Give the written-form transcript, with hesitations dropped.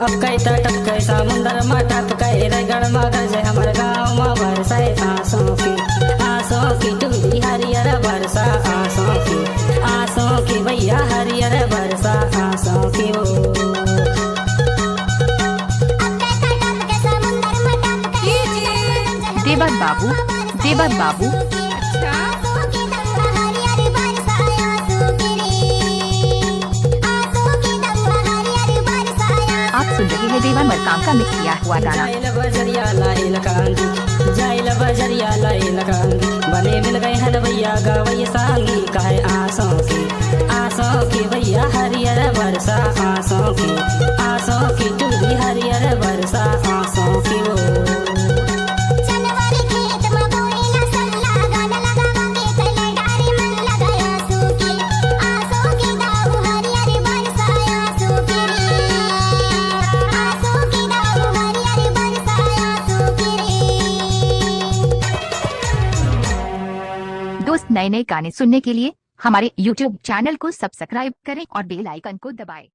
अब कई टप कई समुंदर में टप कई रगड़ मगर जे हमर गाँव में बरसाए आंसों की टूरी हरियर बरसा आंसों की भैया हरियर बरसा आंसों की वो देवर बाबू आप सुन रहे हैं देवा मरकाम का मिक्स किया हुआ गाना। जाइल बजरिया लाइल कांगी बने मिल गए हन भैया गावई सांगी कहे आंसों की भैया हरियर बरसा आंसों की टूरी हरियर बरसा आंसों की वो दोस्त नए नए गाने सुनने के लिए हमारे YouTube चैनल को सब्सक्राइब करें और बेल आइकन को दबाएं।